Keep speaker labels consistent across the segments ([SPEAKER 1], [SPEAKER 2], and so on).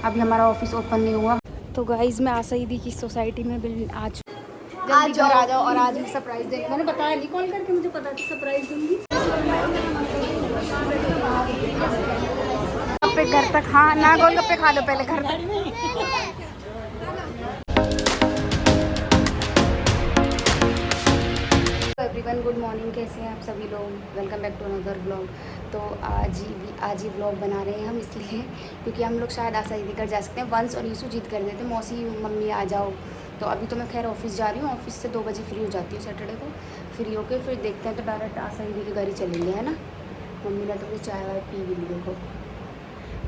[SPEAKER 1] अभी हमारा office open नहीं हुआ। तो गाइज मैं आशा दी की सोसाइटी में आज जल्दी घर आ जाओ और आज सरप्राइज देंगे। मैंने बताया नहीं कॉल करके, मुझे पता था सरप्राइज दूंगी। पे घर तक, हाँ ना गोलगप्पे खा लो पहले घर तक। एवरीवन गुड मॉर्निंग, कैसे हैं आप सभी लोग। Welcome back to another vlog. तो आज ही व्लॉग बना रहे हैं हम इसलिए क्योंकि हम लोग शायद आशा दीदी घर जा सकते हैं। वंश और यूसु जीत कर देते, मौसी मम्मी आ जाओ। तो अभी तो मैं खैर ऑफिस जा रही हूँ, ऑफिस से 2 बजे फ्री हो जाती हूँ सैटरडे को। फ्री होकर फिर देखते हैं तो डायरेक्ट आशा दीदी के घर ही चलेंगे, है ना। मम्मी ने तो कोई चाय वाय पी भी नहीं, देखो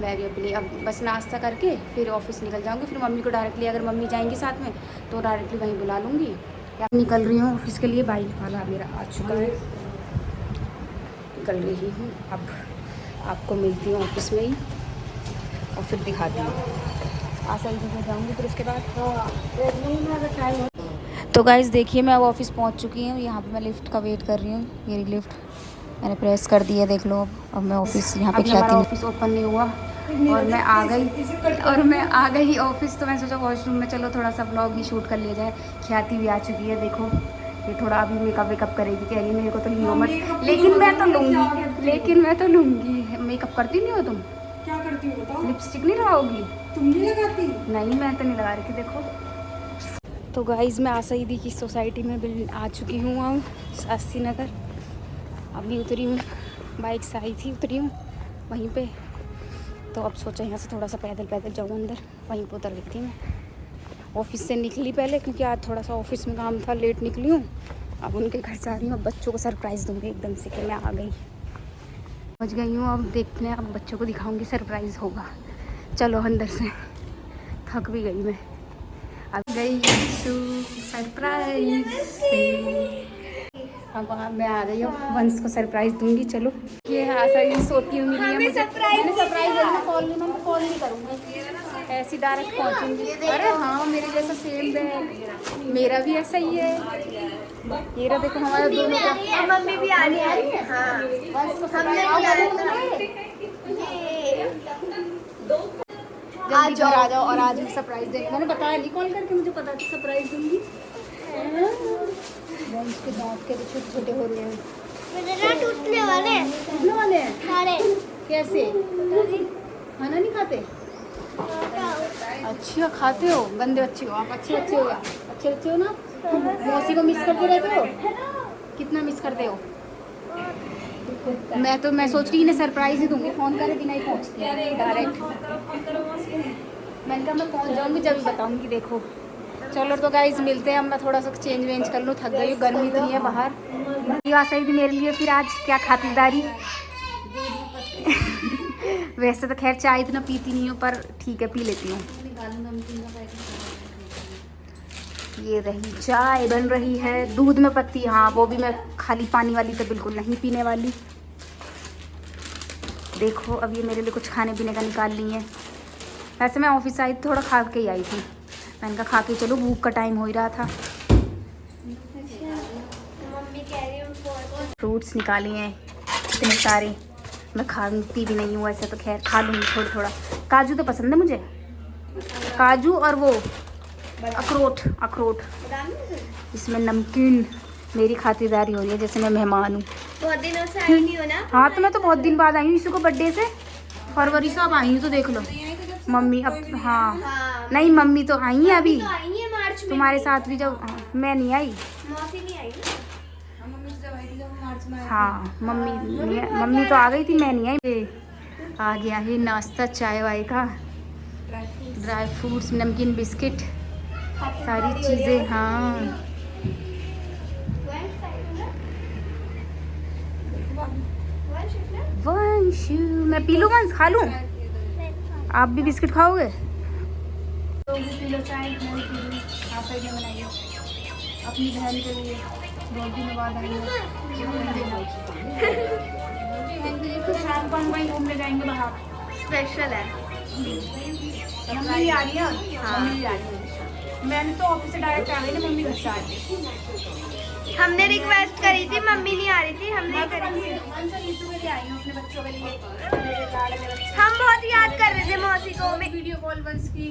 [SPEAKER 1] मैं भी अपनी अब बस नाश्ता करके फिर ऑफिस निकल जाऊँगी। फिर मम्मी को डायरेक्टली, अगर मम्मी जाएंगी साथ में तो डायरेक्टली वहीं बुला लूँगी। या निकल रही हूँ ऑफिस के लिए। बाइक वाला मेरा आ चुका है, निकल रही हूँ। अब आपको मिलती हूँ ऑफिस में ही और फिर दिखाती हूँ। आशा जी में जाऊँगी फिर उसके बाद। तो गाइस देखिए मैं अब ऑफिस पहुँच चुकी हूँ। यहाँ पे मैं लिफ्ट का वेट कर रही हूँ। ये लिफ्ट मैंने प्रेस कर दी है, देख लो। अब मैं ऑफिस यहाँ पे ख्याति ऑफिस ओपन नहीं हुआ और मैं आ गई ऑफिस। तो मैं सोचा वॉशरूम में चलो थोड़ा सा व्लॉग ही शूट कर लिया जाए। ख्याति भी आ चुकी है, देखो ये थोड़ा अभी मेकअप वेकअप करेगी। कह रही मेरे को तो लियो मत, लेकिन मैं तो लूँगी। मेकअप करती नहीं हो तुम?
[SPEAKER 2] क्या करती हो बताओ?
[SPEAKER 1] लिपस्टिक नहीं लगाओगी?
[SPEAKER 2] तुम नहीं लगाती?
[SPEAKER 1] नहीं मैं तो नहीं लगा रही थी, देखो। तो गाइज मैं आशा दीदी की सोसाइटी में आ चुकी हूँ, अब शास्त्री नगर। अभी उतरी हूँ, बाइक से आई थी, उतरी हूँ वहीं पे। तो अब सोचा यहाँ से थोड़ा सा पैदल जाऊँ अंदर, वहीं पर उतर गई थी मैं। ऑफिस से निकली पहले क्योंकि आज थोड़ा सा ऑफिस में काम था, लेट निकली हूँ। अब उनके घर जा रही हूँ। अब बच्चों को सरप्राइज़ दूँगी एकदम से कि मैं आ गई, पहुँच गई हूँ। अब देखते हैं, अब बच्चों को दिखाऊँगी, सरप्राइज़ होगा। चलो अंदर से, थक भी गई मैं। अब गई सरप्राइज से। अब मैं आ गई हूँ, वंश को सरप्राइज दूंगी। चलो ये आशा ये सोती हुई मिली है मुझे। मैंने सरप्राइज देना, कॉल नहीं करूँगी, ऐसी डायरेक्ट पहुँचूंगी। अरे हाँ मेरे जैसा सेम बैग, मेरा भी ऐसा ही है। ये रहा देखो हमारा दोनों का।
[SPEAKER 3] मम्मी भी आ रही है। हाँ
[SPEAKER 1] वंश को जल्दी घर आ जाओ और आज सरप्राइज देंगे। मैंने बताया नहीं कॉल करके, मुझे पता था सरप्राइज दूंगी। वंश के दांत के तो छोटे छोटे हो रहे हैं,
[SPEAKER 3] टूटने वाले
[SPEAKER 1] हैं
[SPEAKER 3] सारे।
[SPEAKER 1] कैसे? खाना नहीं खाते? अच्छा खाते हो, गंदे बच्चे हो आप। अच्छे बच्चे हो, अच्छे बच्चे हो ना। मौसी को मिस करते रहते हो? कितना मिस करते हो? मैं सोच रही इन्हें सरप्राइज ही दूंगी, फ़ोन करे बिना ही पहुँचती डायरेक्ट। मैंने कहा मैं पहुँच जाऊँगी जब भी बताऊँगी, देखो। चलो तो गाइज मिलते हैं। अब मैं थोड़ा सा चेंज वेंज कर लूँ, थक गई हूँ, गर्मी इतनी है बाहर। सही थी मेरे लिए फिर आज क्या खातिरदारी। वैसे तो खैर चाय इतना पीती नहीं हूँ, पर ठीक है पी लेती हूँ। ये रही चाय बन रही है, दूध में पत्ती। हाँ वो भी मैं खाली पानी वाली तो बिल्कुल नहीं पीने वाली। देखो अब ये मेरे लिए कुछ खाने पीने का निकाल ली है। वैसे मैं ऑफिस आई थोड़ा खा के ही आई थी, मैंने कहा खा के चलो, भूख का टाइम हो ही रहा था। फ्रूट्स निकाले हैं इतने सारे, मैं खाती भी नहीं हूँ ऐसे तो, खैर खा लूँगी थोड़ा थोड़ा। काजू तो पसंद है मुझे, काजू और वो अखरोट। इसमें नमकीन। मेरी खातिरदारी हो रही है जैसे मैं मेहमान हूँ।
[SPEAKER 3] बहुत दिनों से आई नहीं हो ना?
[SPEAKER 1] हाँ तो मैं तो बहुत दिन बाद आई हूँ, इसी को बर्थडे से फरवरी से अब आई हूँ। तो देख लो मम्मी अब, हाँ नहीं मम्मी तो आई है अभी,
[SPEAKER 3] तो आई है मार्च में।
[SPEAKER 1] तुम्हारे साथ भी जब मैं नहीं आई।
[SPEAKER 3] मौसी नहीं आई
[SPEAKER 1] हाँ मम्मी तो आ गई थी, मैं नहीं आई। आ गया है नाश्ता चाय वाय का, ड्राई फ्रूट्स, नमकीन, बिस्किट, सारी चीज़ें। हाँ वंश मैं पी लूँ, वंश खा लूँ? आप भी बिस्किट खाओगे? तो भी पी लो चाय, मैं भी पी लूँ। आप साइड में बनाइए अपनी बहन के लिए, बहुत दिनों बाद आएंगे। तो शाम को हम वहीं घूमने जाएंगे बाहर,
[SPEAKER 3] स्पेशल है।
[SPEAKER 1] मम्मी आ रही है। हाँ मम्मी आ रही है। मैंने तो ऑफिस से डायरेक्ट आ गई ना, मम्मी घर से आ रही है।
[SPEAKER 3] हमने रिक्वेस्ट करी थी, मम्मी नहीं आ रही थी, हमने करी थी।
[SPEAKER 1] अपने बच्चों के लिए मेरे लाड़ में बच्चे।
[SPEAKER 3] हम बहुत याद कर रहे थे मौसी को।
[SPEAKER 1] वीडियो कॉल वंस की,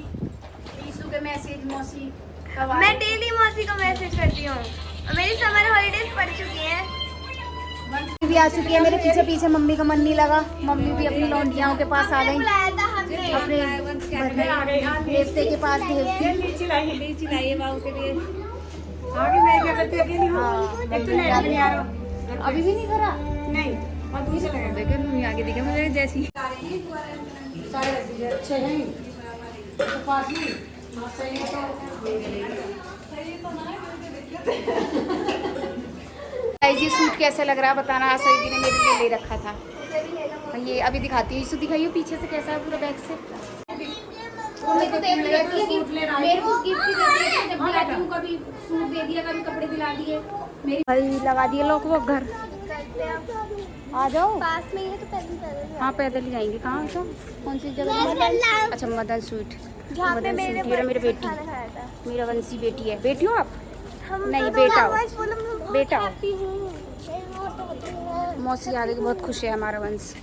[SPEAKER 1] ईसू के मैसेज मौसी।
[SPEAKER 3] मैं डेली मौसी को मैसेज करती हूँ। मेरी समर हॉलीडेज पड़ चुकी हैं।
[SPEAKER 1] भी आ चुकी है मेरे पीछे पीछे। मम्मी का मन नहीं लगा, मम्मी भी अपनी लौंडियाओं के पास आ गई,
[SPEAKER 3] बुलाया था हमने।
[SPEAKER 1] अपने देवते के पास देवती।
[SPEAKER 2] बाबू के लिए आगे मैं क्या करती अकेली हूँ। एक तो नेट नहीं आ रहा,
[SPEAKER 1] अभी भी नहीं करा।
[SPEAKER 2] नहीं और दूसरे लगा
[SPEAKER 1] देखो मम्मी आगे दिखा मुझे जैसी।
[SPEAKER 2] सारे अच्छे हैं तो पास में सही है
[SPEAKER 1] गाइस ये सूट कैसा लग रहा है बताना। आशा दीदी ने मेरे लिए ले रखा था। ये अभी दिखाती हूँ, इसको दिखाइए पीछे से कैसा है पूरा बैग से। मेरे को गिफ्ट ही देती है, जब भी आती हूँ कभी सूट दे दिया, कभी कपड़े दिला दिए। मेरी भाई लगा दिए लोग वो घर। आ जाओ,
[SPEAKER 3] पास में ही है तो पैदल
[SPEAKER 1] हाँ पैदल ही जाएंगे। कहाँ तो कौन सी जगह? अच्छा मदन स्वीट। मदन स्वीट ये मेरी बेटी, मेरा वंशी बेटी है। बेटी हो आप? नहीं बेटा हो, बेटा हो। मौसी आ गई, बहुत खुश है हमारा वंश।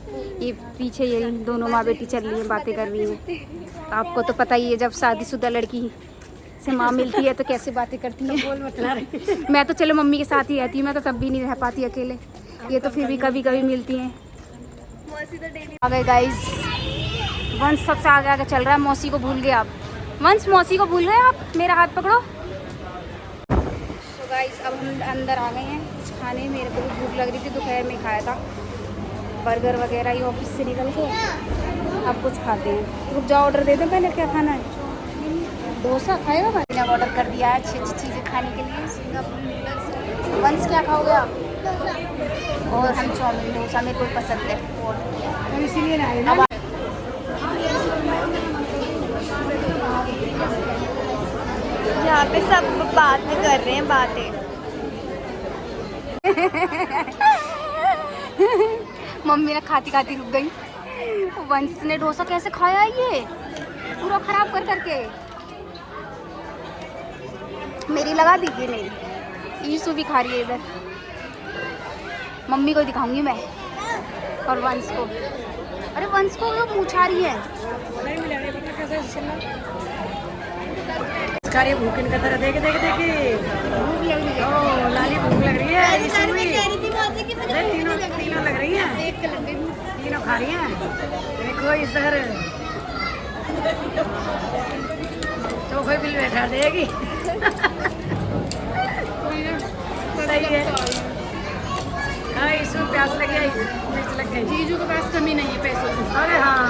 [SPEAKER 1] ये पीछे ये दोनों माँ बेटी चल रही है, बातें कर रही हैं। आपको तो पता ही है जब शादीशुदा लड़की से माँ मिलती है तो कैसे बातें करती है। मैं तो चलो मम्मी के साथ ही रहती हूँ, मैं तो तब भी नहीं रह पाती अकेले। ये तो फिर भी कभी कभी मिलती हैं। आ गए गाइस, वंश सबसे आगे आगे चल रहा है। मौसी को भूल गए आप, वंश मौसी को भूल गए आप। मेरा हाथ पकड़ो। तो गाइस अब हम अंदर आ गए हैं कुछ खाने। मेरे को भी भूख लग रही थी, दोपहर में खाया था बर्गर वगैरह ये ऑफिस से निकल के। अब कुछ खाते हैं। रुक जाओ, ऑर्डर दे दें पहले। क्या खाना है? डोसा खाएगा? मैंने ऑर्डर कर दिया है अच्छी अच्छी चीज़ें खाने के लिए। Singapore noodles. वंश क्या खाओगे आप? और हम चाउमीन डोसा मेरे को पसंद है और
[SPEAKER 2] इसीलिए ना
[SPEAKER 1] अब
[SPEAKER 3] यहाँ पे सब बातें कर रहे हैं, बातें।
[SPEAKER 1] मम्मी ने खाती खाती रुक गई। वंश ने डोसा कैसे खाया ये पूरा खराब कर करके। मेरी लगा दी कि नहीं। ईसु भी खा रही है इधर। मम्मी को दिखाऊंगी मैं और वंश को। अरे वंश को वो पूछा रही है।
[SPEAKER 2] कार्य भूखन का तरह देखे देखे देखे भूख लग रही है। ओ लाली भूख लग रही है। तीनों लग रही है, तीनों खा रही हैं। देखो इधर सोफे बिल बैठा देगी। सही है। हाँ इसमें प्यास लगी है, मिर्च लग गई।
[SPEAKER 1] जीजू के पास कमी नहीं है पैसों की।
[SPEAKER 2] अरे हाँ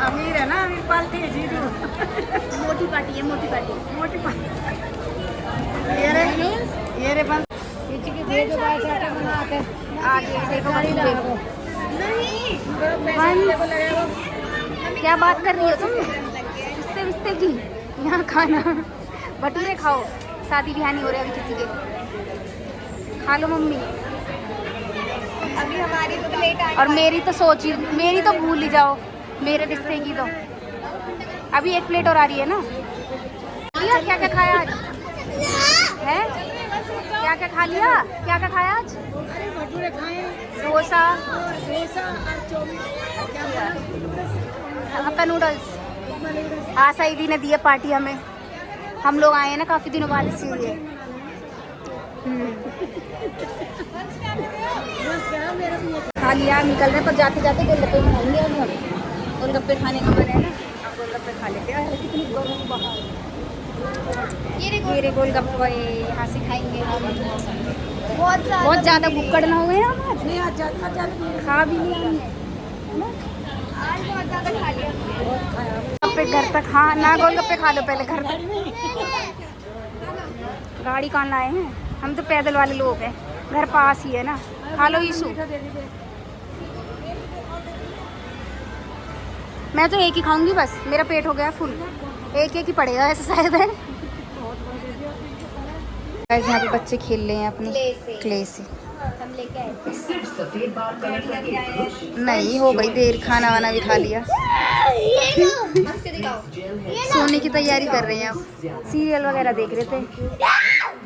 [SPEAKER 2] अमीर है ना, अमीर पालती है जीजू।
[SPEAKER 1] मोटी पार्टी है, मोटी पार्टी।
[SPEAKER 2] मोटी पालती। ये रे बंद भेजो बाहर से आटा बना के।
[SPEAKER 1] आगे देखो
[SPEAKER 2] साड़ी लगा दो।
[SPEAKER 1] क्या बात कर रही हो तुम? रिश्ते रिश्ते की यहाँ खाना भटूरे खाओ। शादी ब्याह नहीं हो रहे अभी किसी के। खा लो मम्मी।
[SPEAKER 3] अभी हमारी तो प्लेट आई।
[SPEAKER 1] और मेरी तो सोची, मेरी तो भूल ही जाओ। मेरे रिश्ते की तो अभी एक प्लेट और आ रही है ना। क्या क्या खाया आज है? क्या क्या खा लिया? क्या क्या खाया आज?
[SPEAKER 2] भटूरे खाए,
[SPEAKER 1] डोसा
[SPEAKER 2] डोसा और चाउमीन।
[SPEAKER 1] हक्का नूडल्स। आशा दीदी ने दिए पार्टी हमें। हम लोग आए हैं ना काफ़ी दिनों बाद, इसीलिए। खा लिया, निकल रहे पर जाते जाते गोलगप्पे बनाएंगे। अब हम गोलगप्पे खाने का मन है ना, अब गोलगप्पे खा लेते हैं। कितनी गर्मी बाहर। ये रे गोलगप्पे यहाँ से खाएंगे हम। बहुत ज़्यादा भुक्कड़ ना हुए हम आज।
[SPEAKER 2] नहीं आज
[SPEAKER 1] खा भी नहीं हमने,
[SPEAKER 3] आज बहुत ज़्यादा खा लिया।
[SPEAKER 1] गोलगप्पे घर तक। हाँ ना, गोलगप्पे खा लो पहले घर तक। गाड़ी कौन लाए हैं? हम तो पैदल वाले लोग हैं, घर पास ही है ना। खा लो ईशु। मैं तो एक ही खाऊंगी बस, मेरा पेट हो गया फुल। एक ही पड़ेगा ऐसा शायद है। यहाँ पे बच्चे खेल रहे हैं अपनी क्ले से।
[SPEAKER 3] हम लेके आए थे।
[SPEAKER 1] नहीं हो गई देर, खाना वाना भी खा लिया।
[SPEAKER 3] मस्त दिखाओ।
[SPEAKER 1] सोने की तैयारी कर रहे हैं अब। सीरियल वगैरह देख रहे थे।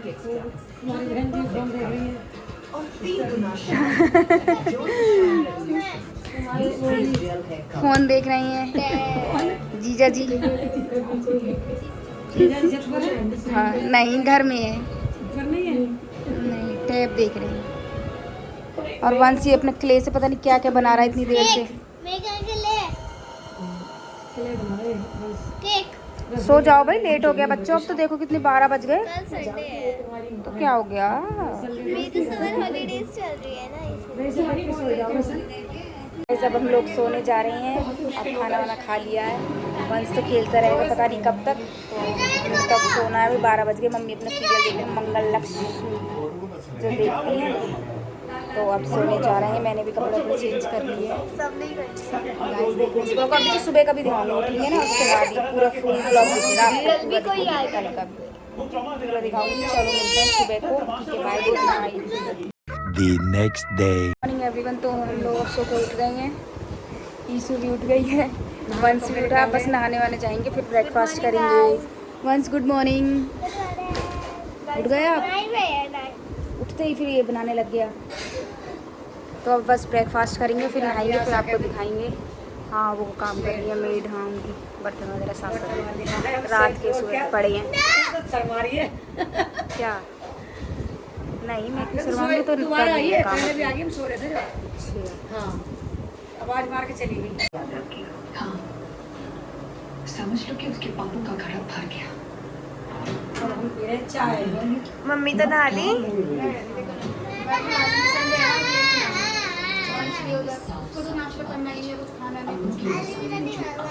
[SPEAKER 2] तुम्हारी बहन जी फोन देख रही है।
[SPEAKER 1] फोन देख रही हैं जीजा जी। हाँ नहीं, घर में है। नहीं, टैब देख रहे हैं। और वंश ये अपने क्ले से पता नहीं क्या क्या बना रहा है इतनी देर से। सो जाओ भाई, लेट हो गया बच्चों। अब तो देखो कितने 12 बज गए। तो क्या हो गया?
[SPEAKER 3] मेरी तो समर हॉलीडेज चल रही है ना, इसलिए।
[SPEAKER 1] जब हम लोग सोने जा रहे हैं, अब खाना वाना खा लिया है। वंश तो खेलता रहेगा पता नहीं कब तक, तो तब सोना है। 12 बज गए। मम्मी अपना सीरियल देख रहे हैं, मंगल लक्ष्मी जो देखती हैं। तो अब सोने जा रहे हैं। मैंने भी कपड़े अपने चेंज कर लिए हैं।
[SPEAKER 3] सब नहीं करती।
[SPEAKER 1] गाइस देखो, सुबह का भी सुबह का भी ध्यान उठेंगे ना, उसके बाद ही पूरा फुल ब्लॉग दिखेगा आपको।
[SPEAKER 3] भी कोई आए
[SPEAKER 1] कल का पूरा दिखाऊंगी। चलो मिलते हैं सुबह को। ठीक है, bye, good night.
[SPEAKER 4] The next day.
[SPEAKER 1] Morning everyone. तो हम लोग अब सो के उठ गए हैं। ईशु भी उठ गई है, वंश भी उठा। बस नहाने वाने जाएंगे, फिर ब्रेकफास्ट करेंगे। वंश गुड मॉर्निंग। उठ गए आप? उठते ही फिर ये बनाने लग गया। तो अब बस ब्रेकफास्ट करेंगे, फिर नहाएंगे, फिर आपको दिखाएंगे। हाँ वो काम कर रही है मेड। हाँ उनकी बर्तन वगैरह साफ कर रही है। रात के सुबह पड़े हैं। क्या नहीं, मैं क्यों शर्माऊंगी? तो
[SPEAKER 2] दोबारा आई है,
[SPEAKER 1] काम।
[SPEAKER 2] पहले भी आ गई, हम सो रहे थे जो।
[SPEAKER 1] अच्छा
[SPEAKER 2] हाँ, आवाज मार के चली गई।
[SPEAKER 5] हाँ, समझ लो कि उसके पापों का घड़ा भर गया।
[SPEAKER 2] और हम पी रहे चाय।
[SPEAKER 3] मम्मी तो नहा ली।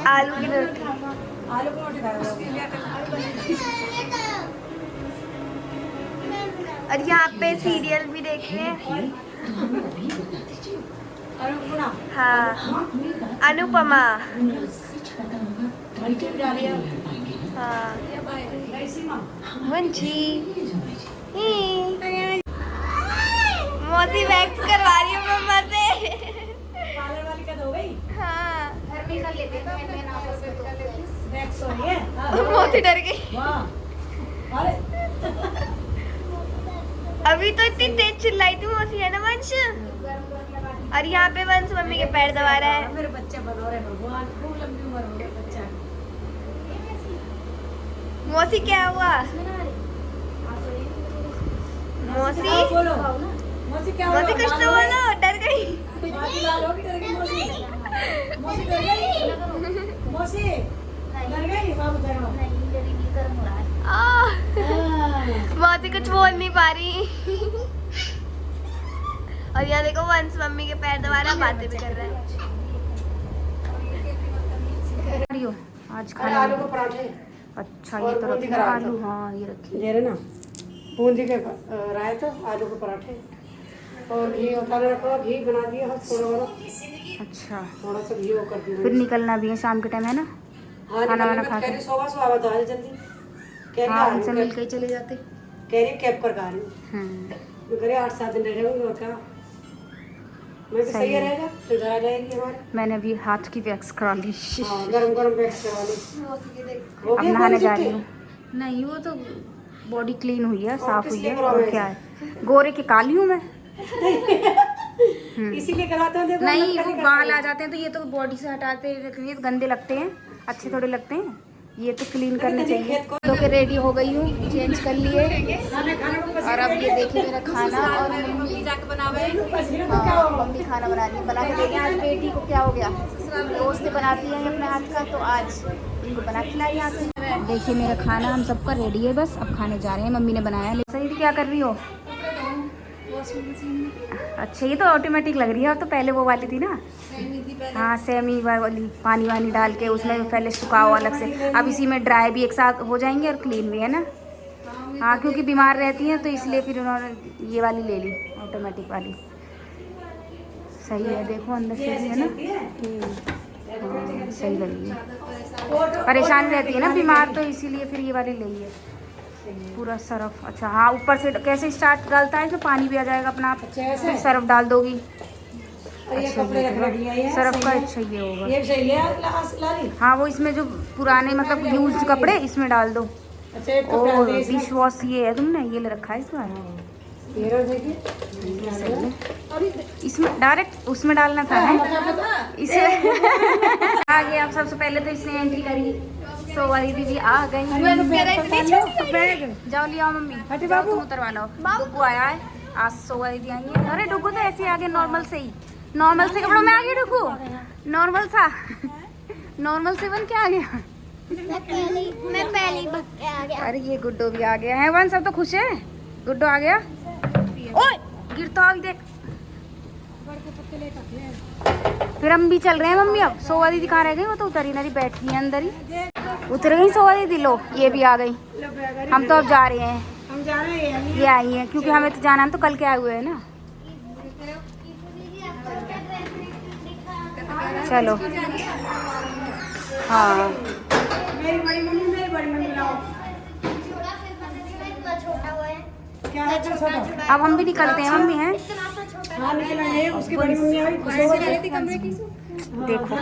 [SPEAKER 3] आलू की रोटी।
[SPEAKER 2] आलू की रोटी खा रहे हो।
[SPEAKER 3] और यहाँ पे सीरियल भी देख रहे हैं।
[SPEAKER 2] अनुपमा।
[SPEAKER 3] हाँ, अनुपमा। हाँ, मुंशी। मोदी वैक्स करवा रही हूँ मम्मा से।
[SPEAKER 2] पार्लर वाली का तो हो गई।
[SPEAKER 3] हाँ,
[SPEAKER 1] घर में कर लेते हैं।
[SPEAKER 2] वैक्स हो रही है। हाँ।
[SPEAKER 3] मोदी डर गई।
[SPEAKER 2] वाह। अरे
[SPEAKER 3] अभी तो इतनी तेज चिल्लाई थी मौसी, है ना वंश? और यहाँ पे वंश मम्मी के पैर दबा रहा है।
[SPEAKER 2] मेरे बच्चे बनो रहे भगवान, खूब लंबी उम्र हो गई बच्चा।
[SPEAKER 3] मौसी क्या हुआ? मौसी
[SPEAKER 2] बोलो मौसी क्या हुआ?
[SPEAKER 3] मौसी कुछ तो बोलो, डर गई।
[SPEAKER 2] बाकी लाल होगी, डर गई मौसी। मौसी डर गई। मौसी डर गई। बाबू डर गया।
[SPEAKER 3] मौसी कुछ बोल नहीं पा रही। और यहाँ देखो वंश मम्मी के पैर दबा रहा, बातें भी कर रहा है।
[SPEAKER 1] आज
[SPEAKER 2] अरे आलू के पराठे।
[SPEAKER 1] अच्छा ये तो रखे आलू। हाँ ये रखी
[SPEAKER 2] ले रहे ना, बूंदी के रायता, आलू के पराठे और घी उतार रखो। घी बना दिया है थोड़ा।
[SPEAKER 1] अच्छा
[SPEAKER 2] थोड़ा सा घी वो कर दिया।
[SPEAKER 1] फिर निकलना भी है शाम के टाइम, है ना?
[SPEAKER 2] हाँ,
[SPEAKER 1] खाना वाना खा के।
[SPEAKER 2] सुबह तो आज जल्दी
[SPEAKER 1] हाँ उनसे मिल के ही चले जाते।
[SPEAKER 2] कह रही कैब कर गा रही हूँ। मैं कह रही 8-7 दिन रह जाऊंगी और क्या। मैं भी सही रहेगा, फिर घर आ जाएगी हमारे।
[SPEAKER 1] मैंने अभी हाथ की वैक्स करा ली।
[SPEAKER 2] हाँ, गरम गरम वैक्स करवा ली। हो
[SPEAKER 1] अब
[SPEAKER 2] गया
[SPEAKER 1] नहाने
[SPEAKER 2] पूरी
[SPEAKER 1] जा रही
[SPEAKER 2] छुट्टी?
[SPEAKER 1] हूँ। नहीं वो तो बॉडी क्लीन हुई है, साफ
[SPEAKER 2] किस
[SPEAKER 1] हुई
[SPEAKER 2] लिए
[SPEAKER 1] है।
[SPEAKER 2] करवाया
[SPEAKER 1] और क्या है, गोरे की काली हूँ मैं।
[SPEAKER 2] इसीलिए करवाते हैं। देखो
[SPEAKER 1] नहीं
[SPEAKER 2] नकली
[SPEAKER 1] वो
[SPEAKER 2] करते
[SPEAKER 1] बाल
[SPEAKER 2] हैं।
[SPEAKER 1] आ जाते हैं तो ये तो बॉडी से हटाते हैं, ये तो गंदे लगते हैं, अच्छे थोड़े लगते हैं। ये तो क्लीन करने चाहिए। तो के रेडी हो गई हूँ, चेंज कर लिए। और अब ये देखिए मेरा खाना। और मम्मी खाना बना रही है। बना के देंगे। आज बेटी को क्या हो गया, दोस्त बनाती है अपने हाथ का, तो आज इनको बना खिलाई यहाँ से। देखिए मेरा खाना हम सबका रेडी है, बस अब खाने जा रहे हैं। मम्मी ने बनाया। सही क्या कर रही हो? अच्छा ये तो ऑटोमेटिक लग रही है। अब तो पहले वो वाली थी ना। हाँ सेमी वाली, पानी वानी डाल के उसमें पहले सुखाओ अलग से। अब इसी में ड्राई भी एक साथ हो जाएंगे और क्लीन भी, है ना? हाँ क्योंकि बीमार रहती हैं तो इसलिए फिर उन्होंने ये वाली ले ली, ऑटोमेटिक वाली। सही है, देखो अंदर से भी है ना। हाँ सही लगी है। परेशान रहती है ना बीमार, तो इसीलिए फिर ये वाली ले ली है। पूरा सरफ। अच्छा हाँ, ऊपर से कैसे स्टार्ट डालता है, इसमें पानी भी आ जाएगा अपना आप, फिर सरफ डाल दोगी। अच्छा सरफ का अच्छा ये होगा।
[SPEAKER 2] ये सही है लाली।
[SPEAKER 1] हाँ वो इसमें जो पुराने मतलब यूज कपड़े इसमें डाल दो,
[SPEAKER 2] अच्छा एक कप
[SPEAKER 1] ओ
[SPEAKER 2] डाल दे
[SPEAKER 1] डिश वॉश ये है तुमने ये ले रखा है इस बार।
[SPEAKER 2] ये रहा देखिए।
[SPEAKER 1] सही है। इसमें डायरेक्ट उसमें डालना था ना इसे। आ गए आप सबसे पहले तो इसने एंट्री करी। सो वाली दीदी आ गई। जाओ ले आओ मम्मी, जाओ तुम उतरवा लो। डुगू आया है आज, सो वाली दीदी आई है। अरे डुगू तो ऐसे आ गया नॉर्मल से ही, नॉर्मल से कपड़ों में आ गया डुगू, नॉर्मल सा नॉर्मल से बन के आ गया।
[SPEAKER 3] मैं पहले ही भाग के आ गया।
[SPEAKER 1] अरे ये गुड्डो भी आ गया है। वन सब तो खुश है, गुड्डो आ गया। ओए गिरता अभी देख। फिर हम भी चल रहे हैं मम्मी। अब सोवा दीदी कहाँ रह गई? वो तो उतरी नरी बैठी है अंदर ही, उतर गई सोवा दीदी। लो ये भी आ गई। हम तो अब जा रहे हैं,
[SPEAKER 2] हम जा रहे हैं।
[SPEAKER 1] ये आई है क्योंकि हमें तो जाना है, तो कल के आए हुए हैं ना। चलो हाँ
[SPEAKER 2] मेरी बड़ी मम्मी लाओ। क्या है इतना छोटा?
[SPEAKER 1] अब हम भी निकलते हैं मम्मी हैं।
[SPEAKER 2] हाँ निकलेंगे, उसकी बड़ी मम्मी आई
[SPEAKER 1] देखो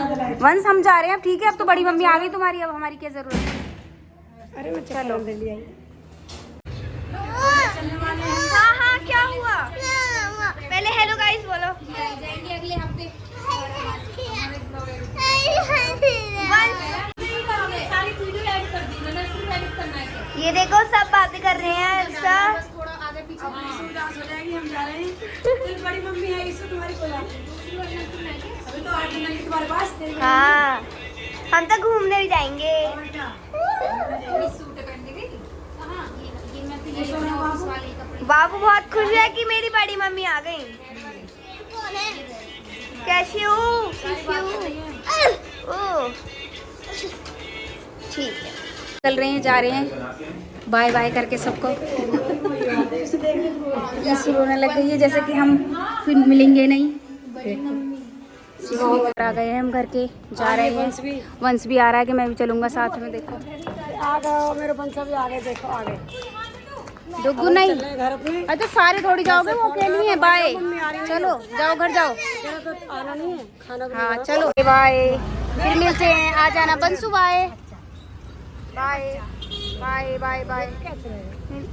[SPEAKER 1] वंश हम जा रहे हैं अब, ठीक है। अब तो बड़ी मम्मी आ गई तुम्हारी, अब हमारी क्या जरूरत है।
[SPEAKER 2] अरे मैं चलो ले लिया।
[SPEAKER 3] हाँ हाँ क्या हुआ? पहले हेलो गाइस बोलो।
[SPEAKER 1] अगले हफ्ते
[SPEAKER 3] ये देखो सब बातें कर रहे हैं सब।
[SPEAKER 1] थोड़ा आगे पीछे
[SPEAKER 2] उदास हो जाएगी, हम जा रहे हैं। तो बड़ी मम्मी है इससे तुम्हारी कोई बात नहीं। अभी तो 8 दिन लगी तुम्हारे पास।
[SPEAKER 3] हाँ हम तो घूमने भी जाएंगे। बाबू बहुत खुश है कि मेरी बड़ी मम्मी आ गई। कैसी हूँ? ठीक है
[SPEAKER 1] चल रहे हैं, जा रहे हैं। बाय बाय करके सबको। ये रोने लग गई है जैसे कि हम फिर मिलेंगे नहीं। आ गए हैं हम घर के, जा रहे हैं। वंश भी आ रहा है कि मैं भी चलूंगा साथ में। देखो
[SPEAKER 2] आ गए मेरे बंसा भी आ गए। देखो आ गए
[SPEAKER 1] डुगू नहीं।
[SPEAKER 2] घर अपने।
[SPEAKER 1] अच्छा सारे थोड़ी जाओगे, वो अकेली है। बाय चलो जाओ घर जाओ।
[SPEAKER 2] तो आना नहीं है खाना भी।
[SPEAKER 1] हाँ चलो बाय, फिर मिलते हैं। आ जाना Bansu. Bye bye bye bye bye.